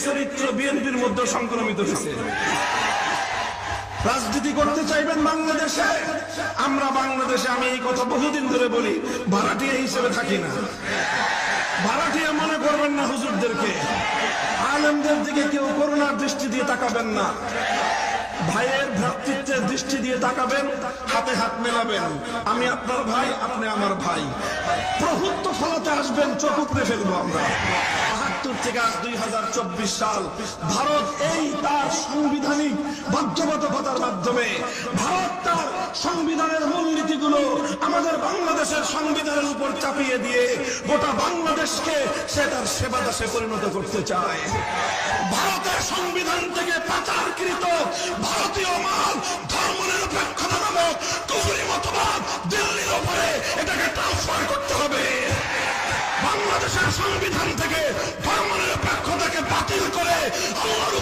চরিত্র বিএনপির মধ্যে সংক্রমিত হয়েছে। রাজনীতি করতে চাইবেন বাংলাদেশে? আমরা বাংলাদেশে, আমি এই কথা বহুদিন ধরে বলি, ভাড়াটিয়া হিসেবে থাকি না। ভাড়াটিয়া মনে করবেন না হুজুরদেরকে। আলেমদের দিকে কেউ করুণার দৃষ্টি দিয়ে তাকাবেন না। ভাইয়ের ভ্রাতৃত্বের দৃষ্টি দিয়ে তাকাবেন, হাতে হাত মেলাবেন। আমি আপনার ভাই, আপনি আমার ভাই। প্রভুত্ব ফলাতে আসবেন, চোখ উপড়ে ফেলবো আমরা। ৭২ থেকে আজ ২০২৪ সাল, ভারত এই তার সাংবিধানিক বাধ্যবাধকতার মাধ্যমে, ভারত তার সংবিধানের মূলনীতিগুলো আমাদের বাংলাদেশের সংবিধানের উপর চাপিয়ে দিয়ে গোটা বাংলাদেশকে সে তার সেবা দাসে পরিণত করতে চায়। ভারতের সংবিধান থেকে পাচারকৃত ভারতীয় মাল, ধর্মনিরপেক্ষতা নামক কুফরি মতবাদ দিল্লির উপরে এটাকে ট্রান্সফার করতে হবে। বাংলাদেশের সংবিধান থেকে ধর্মনিরপেক্ষতাকে বাতিল করে আল্লাহর